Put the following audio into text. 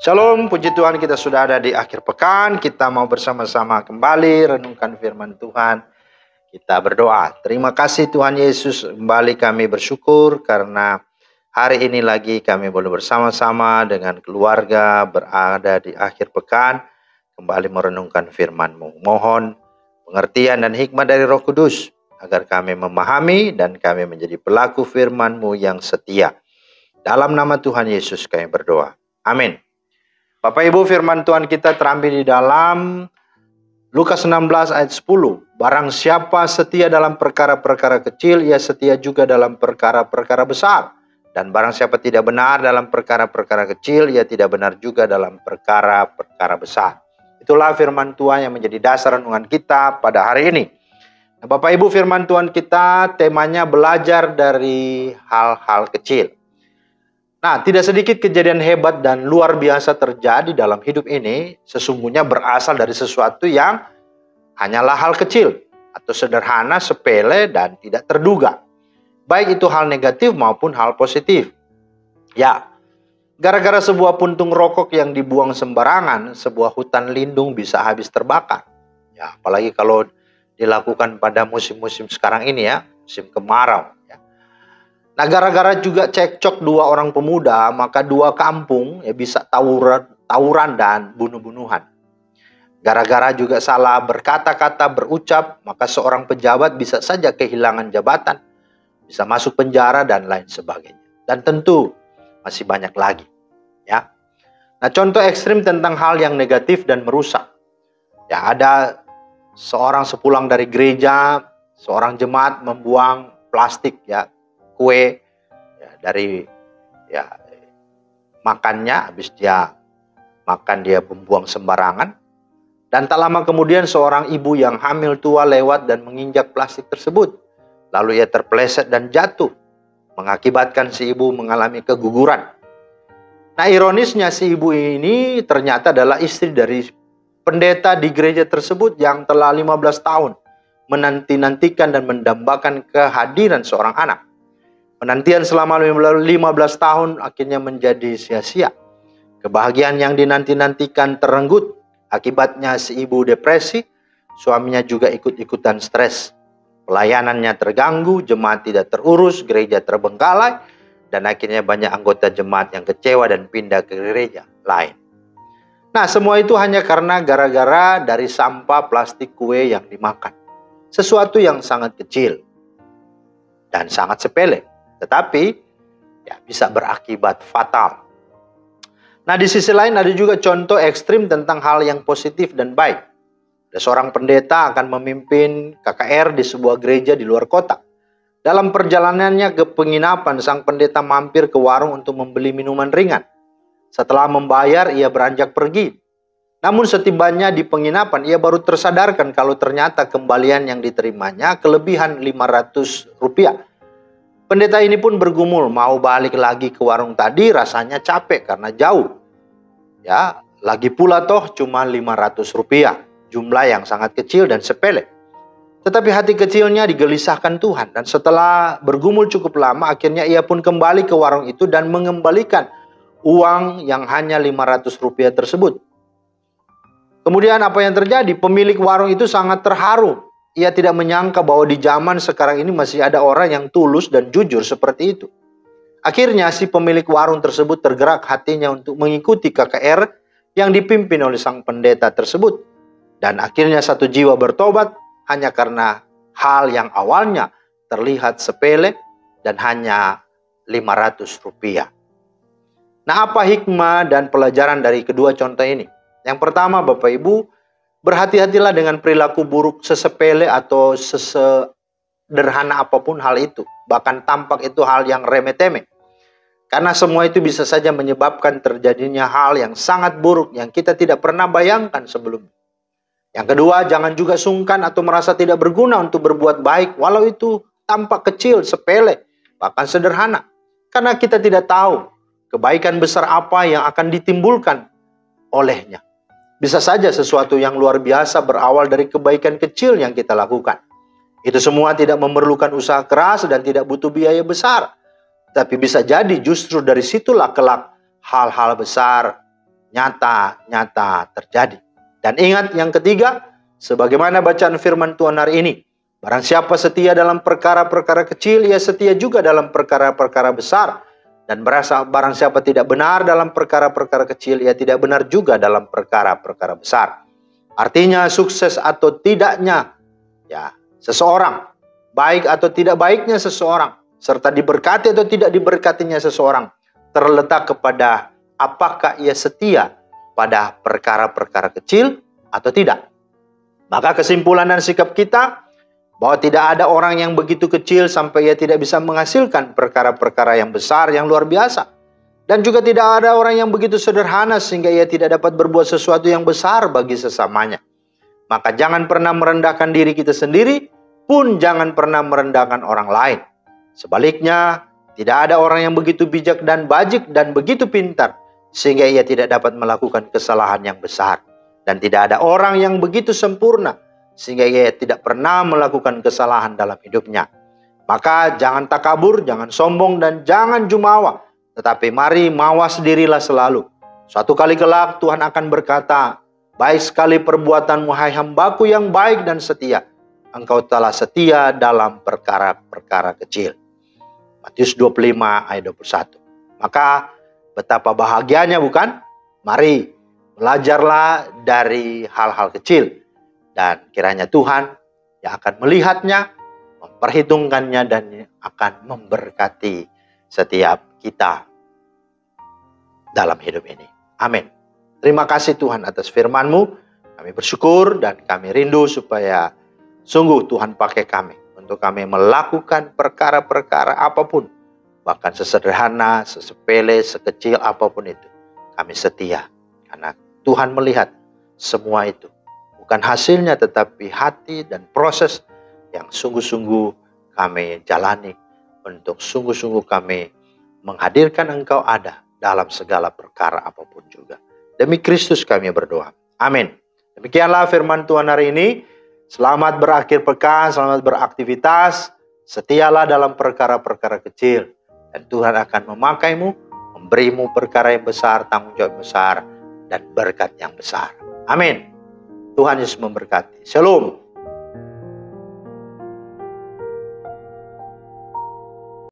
Shalom, puji Tuhan, kita sudah ada di akhir pekan. Kita mau bersama-sama kembali renungkan firman Tuhan. Kita berdoa. Terima kasih Tuhan Yesus, kembali kami bersyukur karena hari ini lagi kami boleh bersama-sama dengan keluarga berada di akhir pekan, kembali merenungkan firman-Mu. Mohon pengertian dan hikmat dari Roh Kudus agar kami memahami dan kami menjadi pelaku firman-Mu yang setia. Dalam nama Tuhan Yesus kami berdoa. Amin. Bapak Ibu, firman Tuhan kita terambil di dalam Lukas 16 ayat 10. Barang siapa setia dalam perkara-perkara kecil, ia setia juga dalam perkara-perkara besar. Dan barang siapa tidak benar dalam perkara-perkara kecil, ia tidak benar juga dalam perkara-perkara besar. Itulah firman Tuhan yang menjadi dasar renungan kita pada hari ini. Nah, Bapak Ibu, firman Tuhan kita temanya belajar dari hal-hal kecil. Nah, tidak sedikit kejadian hebat dan luar biasa terjadi dalam hidup ini sesungguhnya berasal dari sesuatu yang hanyalah hal kecil atau sederhana, sepele, dan tidak terduga. Baik itu hal negatif maupun hal positif. Ya, gara-gara sebuah puntung rokok yang dibuang sembarangan, sebuah hutan lindung bisa habis terbakar. Ya, apalagi kalau dilakukan pada musim-musim sekarang ini ya, musim kemarau. Nah, gara-gara juga cekcok dua orang pemuda, maka dua kampung ya bisa tawuran dan bunuh-bunuhan. Gara-gara juga salah berkata-kata, berucap, maka seorang pejabat bisa saja kehilangan jabatan, bisa masuk penjara dan lain sebagainya. Dan tentu masih banyak lagi. Ya. Nah, contoh ekstrim tentang hal yang negatif dan merusak. Ya, ada seorang sepulang dari gereja, seorang jemaat membuang plastik ya, kue ya, dari ya makannya, habis dia makan dia membuang sembarangan, dan tak lama kemudian seorang ibu yang hamil tua lewat dan menginjak plastik tersebut, lalu ia terpeleset dan jatuh, mengakibatkan si ibu mengalami keguguran. Nah, ironisnya si ibu ini ternyata adalah istri dari pendeta di gereja tersebut yang telah 15 tahun menanti-nantikan dan mendambakan kehadiran seorang anak. Penantian selama 15 tahun akhirnya menjadi sia-sia. Kebahagiaan yang dinanti-nantikan terenggut. Akibatnya si ibu depresi, suaminya juga ikut-ikutan stres. Pelayanannya terganggu, jemaat tidak terurus, gereja terbengkalai, dan akhirnya banyak anggota jemaat yang kecewa dan pindah ke gereja lain. Nah, semua itu hanya karena gara-gara dari sampah plastik kue yang dimakan. Sesuatu yang sangat kecil dan sangat sepele, tetapi ya bisa berakibat fatal. Nah, di sisi lain ada juga contoh ekstrim tentang hal yang positif dan baik. Ada seorang pendeta akan memimpin KKR di sebuah gereja di luar kota. Dalam perjalanannya ke penginapan, sang pendeta mampir ke warung untuk membeli minuman ringan. Setelah membayar, ia beranjak pergi. Namun setibanya di penginapan, ia baru tersadarkan kalau ternyata kembalian yang diterimanya kelebihan Rp500. Pendeta ini pun bergumul mau balik lagi ke warung tadi, rasanya capek karena jauh. Ya, lagi pula toh cuma Rp500, jumlah yang sangat kecil dan sepele. Tetapi hati kecilnya digelisahkan Tuhan, dan setelah bergumul cukup lama, akhirnya ia pun kembali ke warung itu dan mengembalikan uang yang hanya Rp500 tersebut. Kemudian apa yang terjadi? Pemilik warung itu sangat terharu. Ia tidak menyangka bahwa di zaman sekarang ini masih ada orang yang tulus dan jujur seperti itu. Akhirnya si pemilik warung tersebut tergerak hatinya untuk mengikuti KKR yang dipimpin oleh sang pendeta tersebut. Dan akhirnya satu jiwa bertobat hanya karena hal yang awalnya terlihat sepele dan hanya Rp500. Nah, apa hikmah dan pelajaran dari kedua contoh ini? Yang pertama, Bapak Ibu, berhati-hatilah dengan perilaku buruk sesepele atau sesederhana apapun hal itu. Bahkan tampak itu hal yang remeh-temeh. Karena semua itu bisa saja menyebabkan terjadinya hal yang sangat buruk yang kita tidak pernah bayangkan sebelumnya. Yang kedua, jangan juga sungkan atau merasa tidak berguna untuk berbuat baik, walau itu tampak kecil, sepele, bahkan sederhana. Karena kita tidak tahu kebaikan besar apa yang akan ditimbulkan olehnya. Bisa saja sesuatu yang luar biasa berawal dari kebaikan kecil yang kita lakukan. Itu semua tidak memerlukan usaha keras dan tidak butuh biaya besar. Tapi bisa jadi justru dari situlah kelak hal-hal besar nyata-nyata terjadi. Dan ingat yang ketiga, sebagaimana bacaan firman Tuhan hari ini, barang siapa setia dalam perkara-perkara kecil, ia setia juga dalam perkara-perkara besar. Dan barang siapa tidak benar dalam perkara-perkara kecil, ia tidak benar juga dalam perkara-perkara besar. Artinya sukses atau tidaknya seseorang, baik atau tidak baiknya seseorang, serta diberkati atau tidak diberkatinya seseorang, terletak kepada apakah ia setia pada perkara-perkara kecil atau tidak. Maka kesimpulan dan sikap kita bahwa tidak ada orang yang begitu kecil sampai ia tidak bisa menghasilkan perkara-perkara yang besar, yang luar biasa. Dan juga tidak ada orang yang begitu sederhana sehingga ia tidak dapat berbuat sesuatu yang besar bagi sesamanya. Maka jangan pernah merendahkan diri kita sendiri, pun jangan pernah merendahkan orang lain. Sebaliknya, tidak ada orang yang begitu bijak dan bajik dan begitu pintar sehingga ia tidak dapat melakukan kesalahan yang besar. Dan tidak ada orang yang begitu sempurna sehingga ia tidak pernah melakukan kesalahan dalam hidupnya. Maka jangan takabur, jangan sombong, dan jangan jumawa. Tetapi mari mawas dirilah selalu. Suatu kali kelak Tuhan akan berkata, baik sekali perbuatanmu hai hambaku yang baik dan setia. Engkau telah setia dalam perkara-perkara kecil. Matius 25 ayat 21. Maka betapa bahagianya bukan? Mari belajarlah dari hal-hal kecil. Dan kiranya Tuhan yang akan melihatnya, memperhitungkannya, dan akan memberkati setiap kita dalam hidup ini. Amin. Terima kasih Tuhan atas firman-Mu. Kami bersyukur dan kami rindu supaya sungguh Tuhan pakai kami untuk kami melakukan perkara-perkara apapun. Bahkan sesederhana, sesepele, sekecil apapun itu. Kami setia. Karena Tuhan melihat semua itu. Bukan hasilnya tetapi hati dan proses yang sungguh-sungguh kami jalani. Untuk sungguh-sungguh kami menghadirkan Engkau ada dalam segala perkara apapun juga. Demi Kristus kami berdoa. Amin. Demikianlah firman Tuhan hari ini. Selamat berakhir pekan, selamat beraktivitas. Setialah dalam perkara-perkara kecil. Dan Tuhan akan memakaimu, memberimu perkara yang besar, tanggung jawab besar, dan berkat yang besar. Amin. Tuhan Yesus memberkati. Shalom.